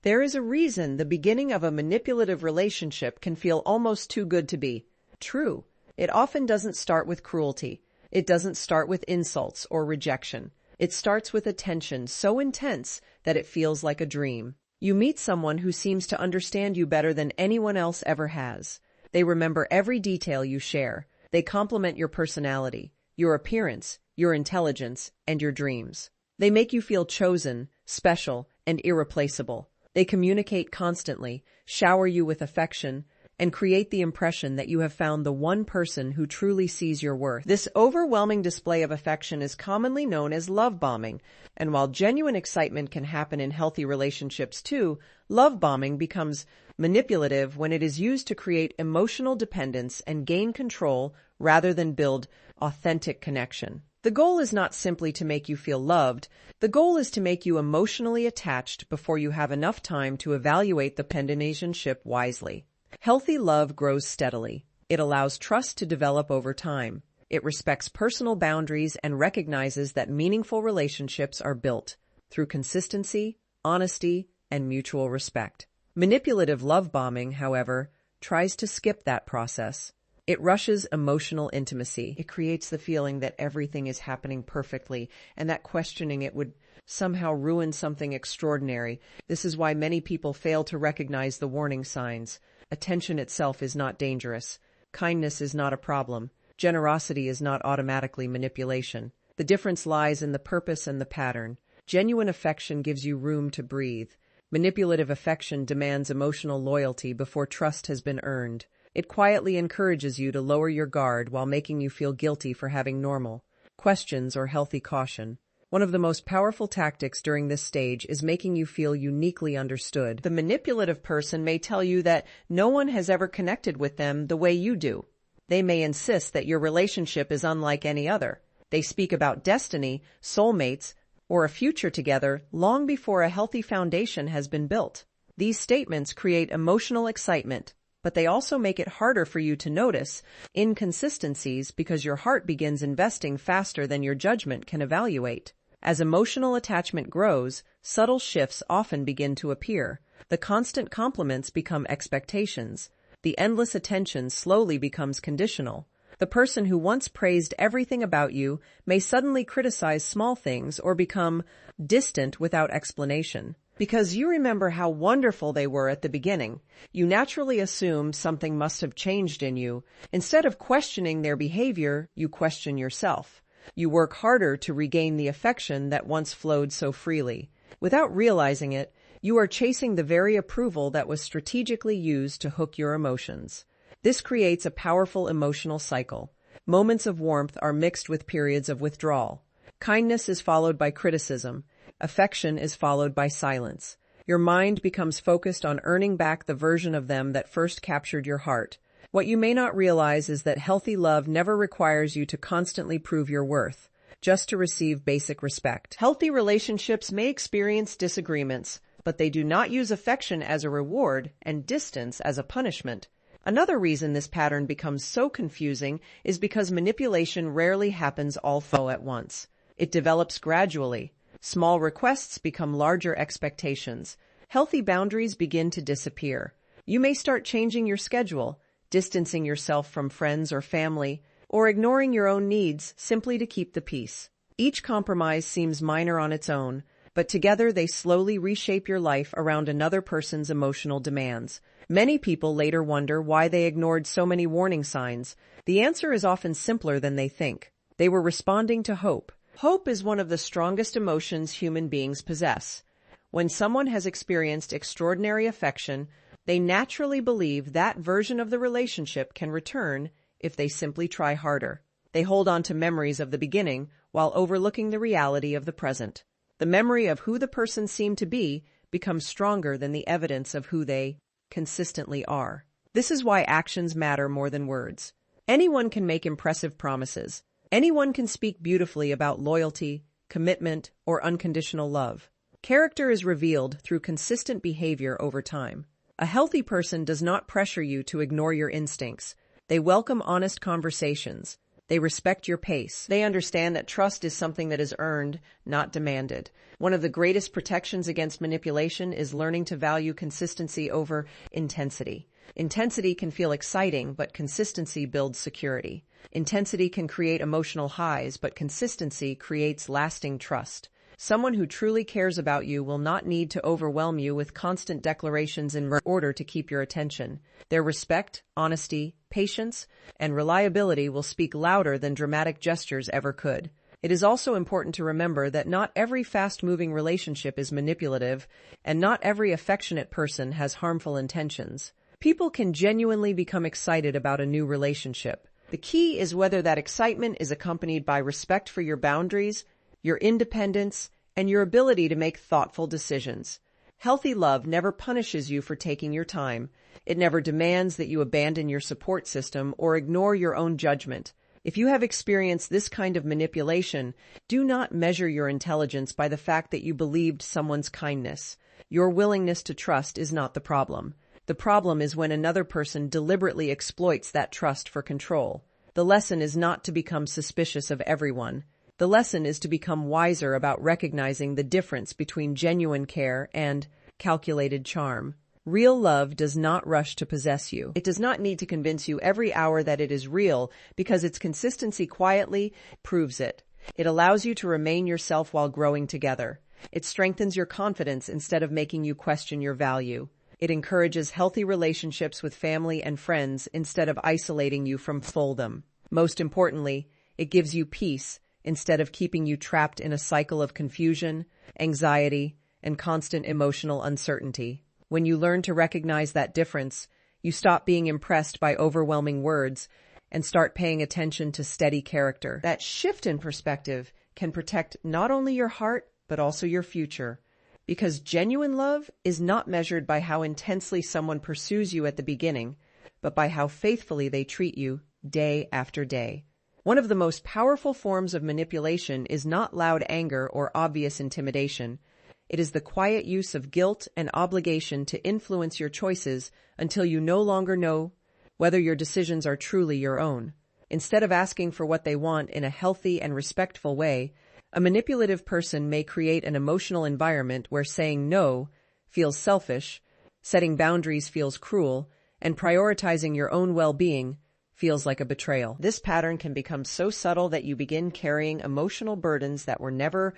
There is a reason the beginning of a manipulative relationship can feel almost too good to be true. It often doesn't start with cruelty. It doesn't start with insults or rejection. It starts with a tension so intense that it feels like a dream. You meet someone who seems to understand you better than anyone else ever has. They remember every detail you share. They compliment your personality, your appearance, your intelligence, and your dreams. They make you feel chosen, special, and irreplaceable. They communicate constantly, shower you with affection, and create the impression that you have found the one person who truly sees your worth. This overwhelming display of affection is commonly known as love bombing, and while genuine excitement can happen in healthy relationships too, love bombing becomes manipulative when it is used to create emotional dependence and gain control rather than build authentic connection. The goal is not simply to make you feel loved. The goal is to make you emotionally attached before you have enough time to evaluate the relationship wisely. Healthy love grows steadily. It allows trust to develop over time. It respects personal boundaries and recognizes that meaningful relationships are built through consistency, honesty, and mutual respect. Manipulative love bombing, however, tries to skip that process. It rushes emotional intimacy. It creates the feeling that everything is happening perfectly and that questioning it would somehow ruin something extraordinary. This is why many people fail to recognize the warning signs. Attention itself is not dangerous. Kindness is not a problem. Generosity is not automatically manipulation. The difference lies in the purpose and the pattern. Genuine affection gives you room to breathe. Manipulative affection demands emotional loyalty before trust has been earned. It quietly encourages you to lower your guard while making you feel guilty for having normal questions or healthy caution. One of the most powerful tactics during this stage is making you feel uniquely understood. The manipulative person may tell you that no one has ever connected with them the way you do. They may insist that your relationship is unlike any other. They speak about destiny, soulmates, or a future together long before a healthy foundation has been built. These statements create emotional excitement, but they also make it harder for you to notice inconsistencies because your heart begins investing faster than your judgment can evaluate. As emotional attachment grows, subtle shifts often begin to appear. The constant compliments become expectations. The endless attention slowly becomes conditional. The person who once praised everything about you may suddenly criticize small things or become distant without explanation. Because you remember how wonderful they were at the beginning, you naturally assume something must have changed in you. Instead of questioning their behavior, you question yourself. You work harder to regain the affection that once flowed so freely. Without realizing it, you are chasing the very approval that was strategically used to hook your emotions. This creates a powerful emotional cycle. Moments of warmth are mixed with periods of withdrawal. Kindness is followed by criticism. Affection is followed by silence. Your mind becomes focused on earning back the version of them that first captured your heart. What you may not realize is that healthy love never requires you to constantly prove your worth, just to receive basic respect. Healthy relationships may experience disagreements, but they do not use affection as a reward and distance as a punishment. Another reason this pattern becomes so confusing is because manipulation rarely happens all at once. It develops gradually. Small requests become larger expectations. Healthy boundaries begin to disappear. You may start changing your schedule, distancing yourself from friends or family, or ignoring your own needs simply to keep the peace. Each compromise seems minor on its own, but together they slowly reshape your life around another person's emotional demands. Many people later wonder why they ignored so many warning signs. The answer is often simpler than they think. They were responding to hope. Hope is one of the strongest emotions human beings possess. When someone has experienced extraordinary affection, they naturally believe that version of the relationship can return if they simply try harder. They hold on to memories of the beginning while overlooking the reality of the present. The memory of who the person seemed to be becomes stronger than the evidence of who they consistently are. This is why actions matter more than words. Anyone can make impressive promises. Anyone can speak beautifully about loyalty, commitment, or unconditional love. Character is revealed through consistent behavior over time. A healthy person does not pressure you to ignore your instincts. They welcome honest conversations. They respect your pace. They understand that trust is something that is earned, not demanded. One of the greatest protections against manipulation is learning to value consistency over intensity. Intensity can feel exciting, but consistency builds security. Intensity can create emotional highs, but consistency creates lasting trust. Someone who truly cares about you will not need to overwhelm you with constant declarations in order to keep your attention. Their respect, honesty, patience, and reliability will speak louder than dramatic gestures ever could. It is also important to remember that not every fast-moving relationship is manipulative, and not every affectionate person has harmful intentions. People can genuinely become excited about a new relationship. The key is whether that excitement is accompanied by respect for your boundaries, your independence, and your ability to make thoughtful decisions. Healthy love never punishes you for taking your time. It never demands that you abandon your support system or ignore your own judgment. If you have experienced this kind of manipulation, do not measure your intelligence by the fact that you believed someone's kindness. Your willingness to trust is not the problem. The problem is when another person deliberately exploits that trust for control. The lesson is not to become suspicious of everyone. The lesson is to become wiser about recognizing the difference between genuine care and calculated charm. Real love does not rush to possess you. It does not need to convince you every hour that it is real, because its consistency quietly proves it. It allows you to remain yourself while growing together. It strengthens your confidence instead of making you question your value. It encourages healthy relationships with family and friends instead of isolating you from them. Most importantly, it gives you peace instead of keeping you trapped in a cycle of confusion, anxiety, and constant emotional uncertainty. When you learn to recognize that difference, you stop being impressed by overwhelming words and start paying attention to steady character. That shift in perspective can protect not only your heart, but also your future. Because genuine love is not measured by how intensely someone pursues you at the beginning, but by how faithfully they treat you day after day. One of the most powerful forms of manipulation is not loud anger or obvious intimidation. It is the quiet use of guilt and obligation to influence your choices until you no longer know whether your decisions are truly your own. Instead of asking for what they want in a healthy and respectful way, a manipulative person may create an emotional environment where saying no feels selfish, setting boundaries feels cruel, and prioritizing your own well-being feels like a betrayal. This pattern can become so subtle that you begin carrying emotional burdens that were never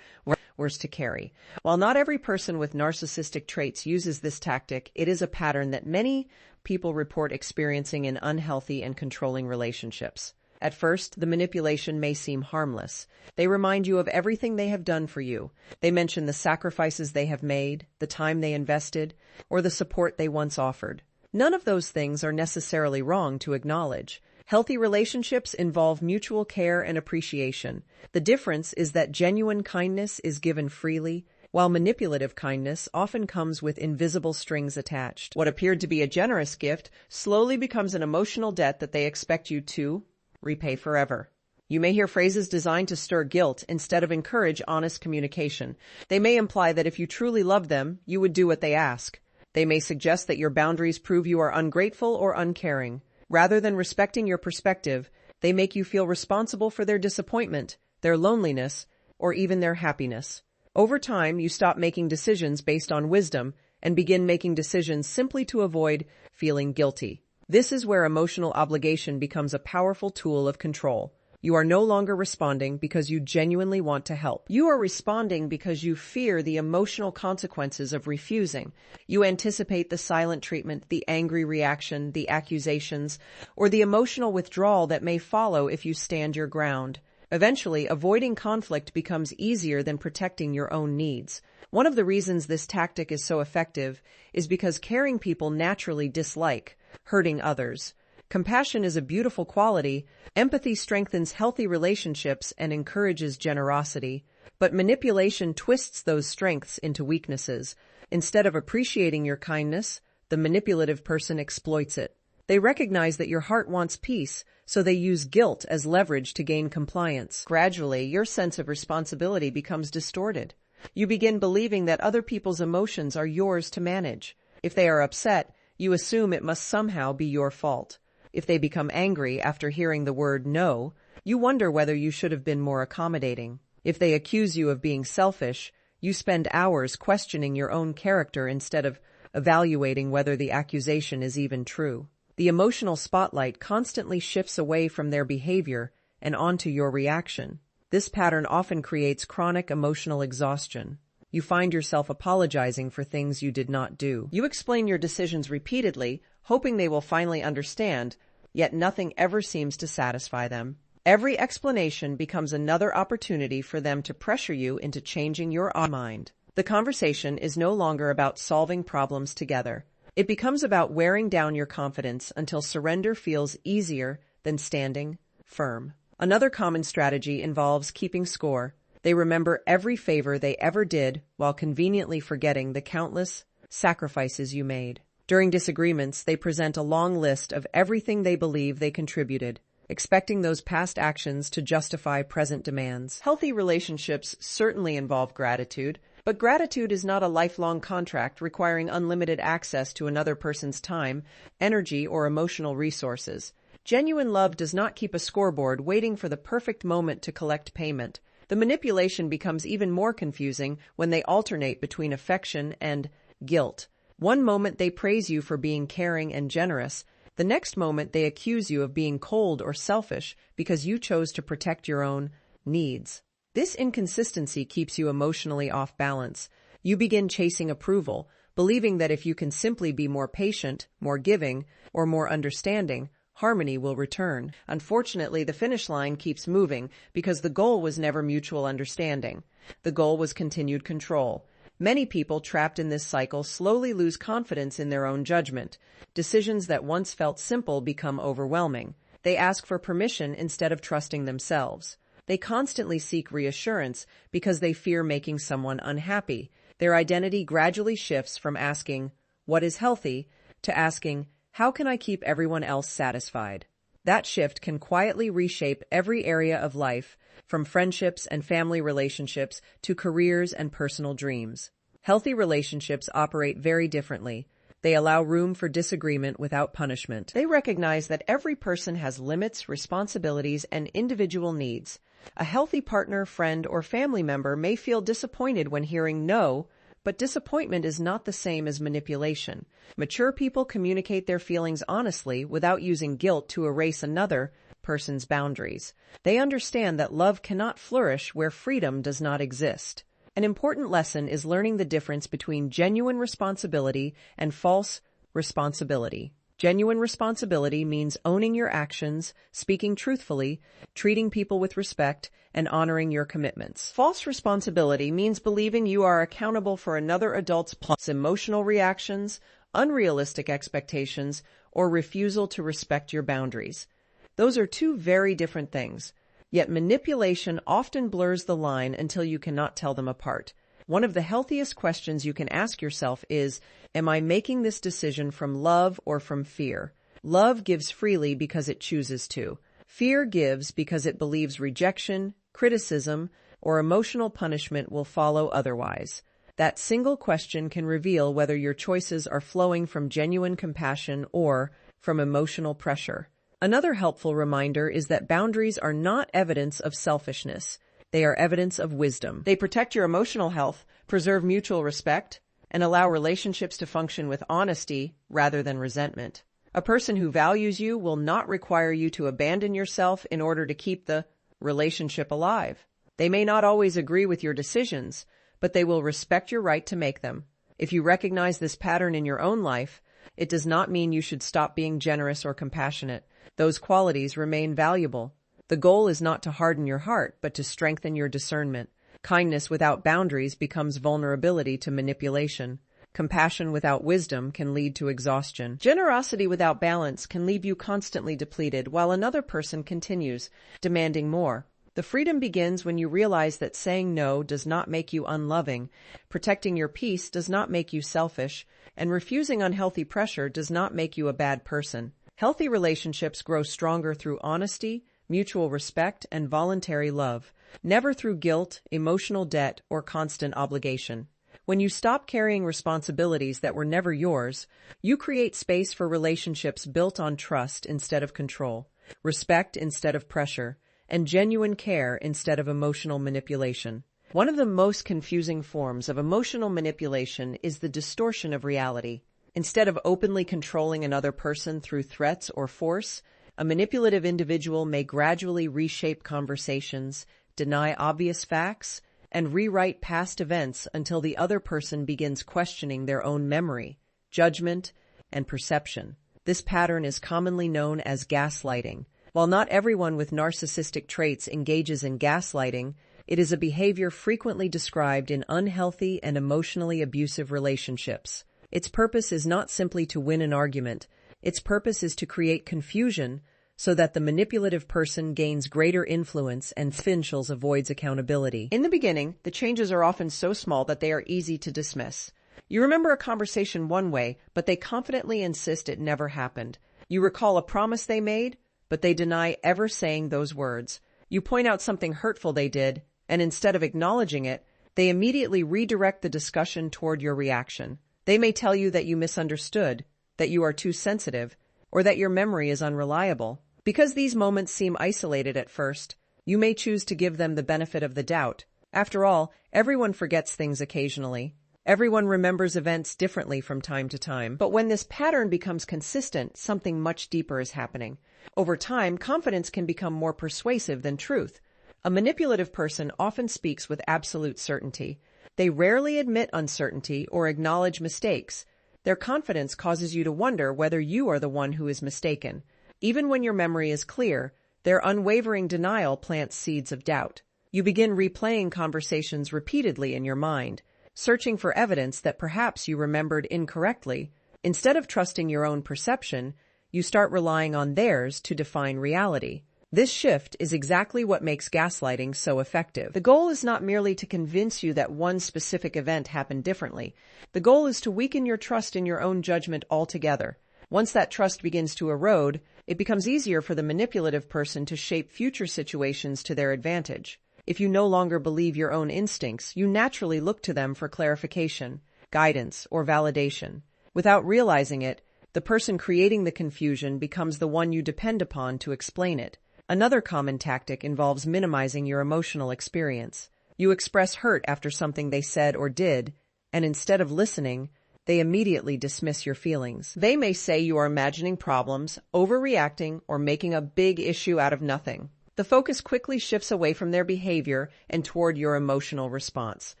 yours to carry. While not every person with narcissistic traits uses this tactic, it is a pattern that many people report experiencing in unhealthy and controlling relationships. At first, the manipulation may seem harmless. They remind you of everything they have done for you. They mention the sacrifices they have made, the time they invested, or the support they once offered. None of those things are necessarily wrong to acknowledge. Healthy relationships involve mutual care and appreciation. The difference is that genuine kindness is given freely, while manipulative kindness often comes with invisible strings attached. What appeared to be a generous gift slowly becomes an emotional debt that they expect you to repay forever. You may hear phrases designed to stir guilt instead of encourage honest communication. They may imply that if you truly love them, you would do what they ask. They may suggest that your boundaries prove you are ungrateful or uncaring. Rather than respecting your perspective, they make you feel responsible for their disappointment, their loneliness, or even their happiness. Over time, you stop making decisions based on wisdom and begin making decisions simply to avoid feeling guilty. This is where emotional obligation becomes a powerful tool of control. You are no longer responding because you genuinely want to help. You are responding because you fear the emotional consequences of refusing. You anticipate the silent treatment, the angry reaction, the accusations, or the emotional withdrawal that may follow if you stand your ground. Eventually, avoiding conflict becomes easier than protecting your own needs. One of the reasons this tactic is so effective is because caring people naturally dislike hurting others. Compassion is a beautiful quality. Empathy strengthens healthy relationships and encourages generosity. But manipulation twists those strengths into weaknesses. Instead of appreciating your kindness, the manipulative person exploits it. They recognize that your heart wants peace, so they use guilt as leverage to gain compliance. Gradually, your sense of responsibility becomes distorted. You begin believing that other people's emotions are yours to manage. If they are upset, you assume it must somehow be your fault. If they become angry after hearing the word no, You wonder whether you should have been more accommodating. If they accuse you of being selfish, you spend hours questioning your own character instead of evaluating whether the accusation is even true. The emotional spotlight constantly shifts away from their behavior and onto your reaction. This pattern often creates chronic emotional exhaustion. You find yourself apologizing for things you did not do. You explain your decisions repeatedly, hoping they will finally understand, yet nothing ever seems to satisfy them. Every explanation becomes another opportunity for them to pressure you into changing your mind. The conversation is no longer about solving problems together. It becomes about wearing down your confidence until surrender feels easier than standing firm. Another common strategy involves keeping score. They remember every favor they ever did while conveniently forgetting the countless sacrifices you made. During disagreements, they present a long list of everything they believe they contributed, expecting those past actions to justify present demands. Healthy relationships certainly involve gratitude, but gratitude is not a lifelong contract requiring unlimited access to another person's time, energy, or emotional resources. Genuine love does not keep a scoreboard waiting for the perfect moment to collect payment. The manipulation becomes even more confusing when they alternate between affection and guilt. One moment they praise you for being caring and generous. The next moment they accuse you of being cold or selfish because you chose to protect your own needs. This inconsistency keeps you emotionally off balance. You begin chasing approval, believing that if you can simply be more patient, more giving, or more understanding, harmony will return. Unfortunately, the finish line keeps moving because the goal was never mutual understanding. The goal was continued control. Many people trapped in this cycle slowly lose confidence in their own judgment. Decisions that once felt simple become overwhelming. They ask for permission instead of trusting themselves. They constantly seek reassurance because they fear making someone unhappy. Their identity gradually shifts from asking, "What is healthy?" to asking, "How can I keep everyone else satisfied?" That shift can quietly reshape every area of life, from friendships and family relationships to careers and personal dreams. Healthy relationships operate very differently. They allow room for disagreement without punishment. They recognize that every person has limits, responsibilities, and individual needs. A healthy partner, friend, or family member may feel disappointed when hearing no, but disappointment is not the same as manipulation. Mature people communicate their feelings honestly without using guilt to erase another person's boundaries. They understand that love cannot flourish where freedom does not exist. An important lesson is learning the difference between genuine responsibility and false responsibility. Genuine responsibility means owning your actions, speaking truthfully, treating people with respect, and honoring your commitments. False responsibility means believing you are accountable for another adult's emotional reactions, unrealistic expectations, or refusal to respect your boundaries. Those are two very different things, yet manipulation often blurs the line until you cannot tell them apart. One of the healthiest questions you can ask yourself is, am I making this decision from love or from fear? Love gives freely because it chooses to. Fear gives because it believes rejection, criticism, or emotional punishment will follow otherwise. That single question can reveal whether your choices are flowing from genuine compassion or from emotional pressure. Another helpful reminder is that boundaries are not evidence of selfishness. They are evidence of wisdom. They protect your emotional health, preserve mutual respect, and allow relationships to function with honesty rather than resentment. A person who values you will not require you to abandon yourself in order to keep the relationship alive. They may not always agree with your decisions, but they will respect your right to make them. If you recognize this pattern in your own life, it does not mean you should stop being generous or compassionate. Those qualities remain valuable. The goal is not to harden your heart, but to strengthen your discernment. Kindness without boundaries becomes vulnerability to manipulation. Compassion without wisdom can lead to exhaustion. Generosity without balance can leave you constantly depleted, while another person continues, demanding more. The freedom begins when you realize that saying no does not make you unloving, protecting your peace does not make you selfish, and refusing unhealthy pressure does not make you a bad person. Healthy relationships grow stronger through honesty, mutual respect, and voluntary love, never through guilt, emotional debt, or constant obligation. When you stop carrying responsibilities that were never yours, you create space for relationships built on trust instead of control, respect instead of pressure, and genuine care instead of emotional manipulation. One of the most confusing forms of emotional manipulation is the distortion of reality. Instead of openly controlling another person through threats or force, a manipulative individual may gradually reshape conversations, deny obvious facts, and rewrite past events until the other person begins questioning their own memory, judgment, and perception. This pattern is commonly known as gaslighting. While not everyone with narcissistic traits engages in gaslighting, it is a behavior frequently described in unhealthy and emotionally abusive relationships. Its purpose is not simply to win an argument. Its purpose is to create confusion so that the manipulative person gains greater influence and officials avoids accountability. In the beginning, the changes are often so small that they are easy to dismiss. You remember a conversation one way, but they confidently insist it never happened. You recall a promise they made, but they deny ever saying those words. You point out something hurtful they did, and instead of acknowledging it, they immediately redirect the discussion toward your reaction. They may tell you that you misunderstood, that you are too sensitive, or that your memory is unreliable. Because these moments seem isolated at first, you may choose to give them the benefit of the doubt. After all, everyone forgets things occasionally. Everyone remembers events differently from time to time. But when this pattern becomes consistent, something much deeper is happening. Over time, confidence can become more persuasive than truth. A manipulative person often speaks with absolute certainty. They rarely admit uncertainty or acknowledge mistakes. Their confidence causes you to wonder whether you are the one who is mistaken. Even when your memory is clear, their unwavering denial plants seeds of doubt. You begin replaying conversations repeatedly in your mind, searching for evidence that perhaps you remembered incorrectly. Instead of trusting your own perception, you start relying on theirs to define reality. This shift is exactly what makes gaslighting so effective. The goal is not merely to convince you that one specific event happened differently. The goal is to weaken your trust in your own judgment altogether. Once that trust begins to erode, it becomes easier for the manipulative person to shape future situations to their advantage. If you no longer believe your own instincts, you naturally look to them for clarification, guidance, or validation. Without realizing it, the person creating the confusion becomes the one you depend upon to explain it. Another common tactic involves minimizing your emotional experience. You express hurt after something they said or did, and instead of listening, they immediately dismiss your feelings. They may say you are imagining problems, overreacting, or making a big issue out of nothing. The focus quickly shifts away from their behavior and toward your emotional response.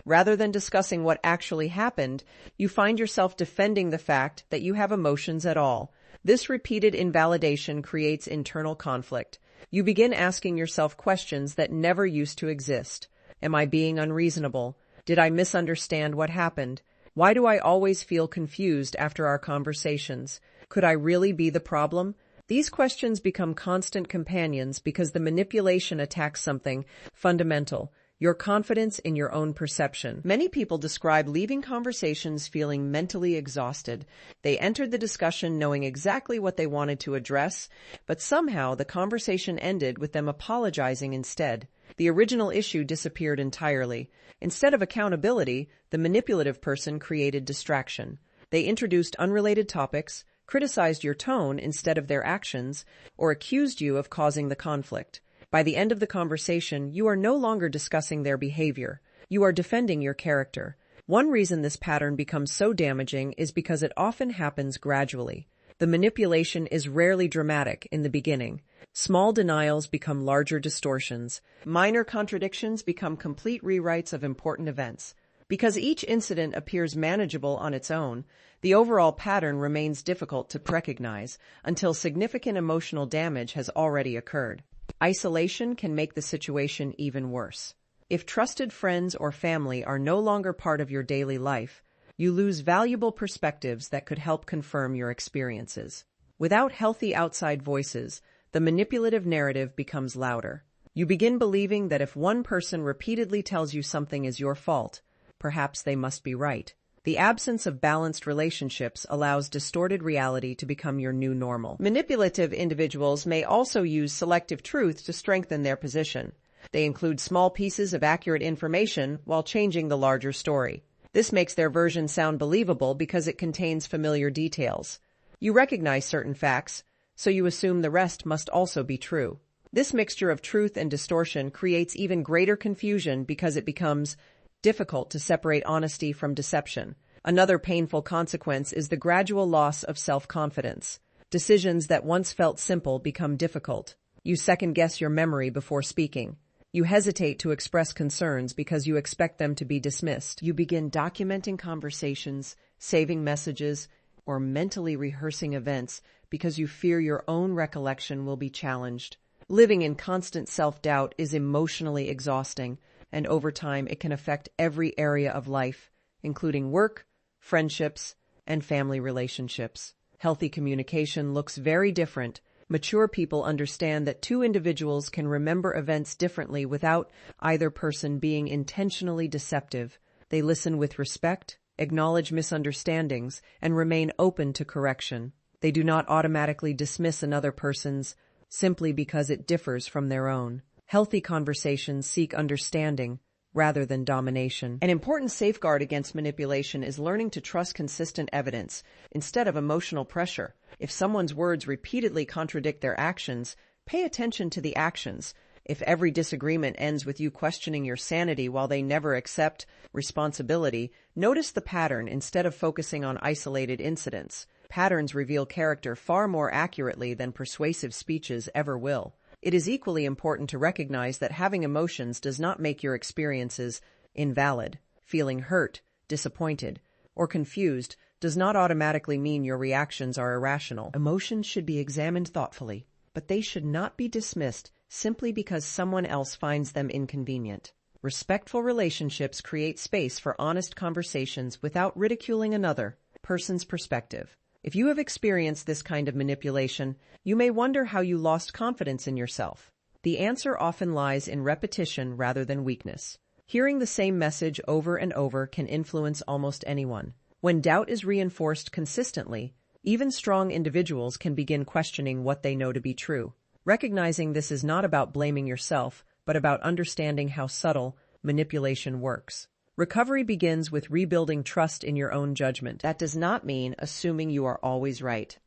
Rather than discussing what actually happened, you find yourself defending the fact that you have emotions at all. This repeated invalidation creates internal conflict. You begin asking yourself questions that never used to exist. Am I being unreasonable? Did I misunderstand what happened? Why do I always feel confused after our conversations? Could I really be the problem? These questions become constant companions because the manipulation attacks something fundamental: your confidence in your own perception. Many people describe leaving conversations feeling mentally exhausted. They entered the discussion knowing exactly what they wanted to address, but somehow the conversation ended with them apologizing instead. The original issue disappeared entirely. Instead of accountability, the manipulative person created distraction. They introduced unrelated topics, criticized your tone instead of their actions, or accused you of causing the conflict. By the end of the conversation, you are no longer discussing their behavior. You are defending your character. One reason this pattern becomes so damaging is because it often happens gradually. The manipulation is rarely dramatic in the beginning. Small denials become larger distortions. Minor contradictions become complete rewrites of important events. Because each incident appears manageable on its own, the overall pattern remains difficult to recognize until significant emotional damage has already occurred. Isolation can make the situation even worse. If trusted friends or family are no longer part of your daily life, you lose valuable perspectives that could help confirm your experiences. Without healthy outside voices, the manipulative narrative becomes louder. You begin believing that if one person repeatedly tells you something is your fault, perhaps they must be right. The absence of balanced relationships allows distorted reality to become your new normal. Manipulative individuals may also use selective truth to strengthen their position. They include small pieces of accurate information while changing the larger story. This makes their version sound believable because it contains familiar details. You recognize certain facts, so you assume the rest must also be true. This mixture of truth and distortion creates even greater confusion because it becomes difficult to separate honesty from deception. Another painful consequence is the gradual loss of self-confidence. Decisions that once felt simple become difficult. You second-guess your memory before speaking. You hesitate to express concerns because you expect them to be dismissed. You begin documenting conversations, saving messages, or mentally rehearsing events because you fear your own recollection will be challenged. Living in constant self-doubt is emotionally exhausting, and over time it can affect every area of life, including work, friendships, and family relationships. Healthy communication looks very different. Mature people understand that two individuals can remember events differently without either person being intentionally deceptive. They listen with respect, acknowledge misunderstandings, and remain open to correction. They do not automatically dismiss another person's simply because it differs from their own. Healthy conversations seek understanding rather than domination. An important safeguard against manipulation is learning to trust consistent evidence instead of emotional pressure. If someone's words repeatedly contradict their actions, pay attention to the actions. If every disagreement ends with you questioning your sanity while they never accept responsibility, notice the pattern instead of focusing on isolated incidents. Patterns reveal character far more accurately than persuasive speeches ever will. It is equally important to recognize that having emotions does not make your experiences invalid. Feeling hurt, disappointed, or confused does not automatically mean your reactions are irrational. Emotions should be examined thoughtfully, but they should not be dismissed simply because someone else finds them inconvenient. Respectful relationships create space for honest conversations without ridiculing another person's perspective. If you have experienced this kind of manipulation, you may wonder how you lost confidence in yourself. The answer often lies in repetition rather than weakness. Hearing the same message over and over can influence almost anyone. When doubt is reinforced consistently, even strong individuals can begin questioning what they know to be true. Recognizing this is not about blaming yourself, but about understanding how subtle manipulation works. Recovery begins with rebuilding trust in your own judgment. That does not mean assuming you are always right.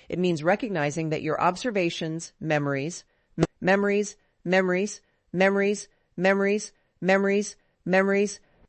It means recognizing that your observations, memories.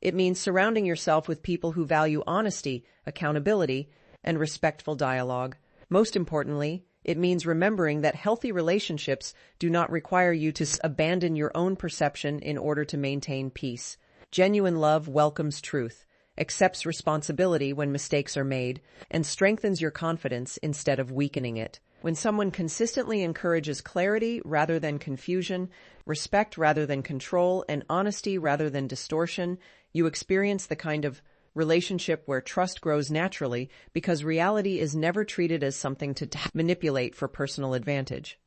It means surrounding yourself with people who value honesty, accountability, and respectful dialogue. Most importantly, it means remembering that healthy relationships do not require you to abandon your own perception in order to maintain peace. Genuine love welcomes truth, accepts responsibility when mistakes are made, and strengthens your confidence instead of weakening it. When someone consistently encourages clarity rather than confusion, respect rather than control, and honesty rather than distortion, you experience the kind of relationship where trust grows naturally because reality is never treated as something to manipulate for personal advantage.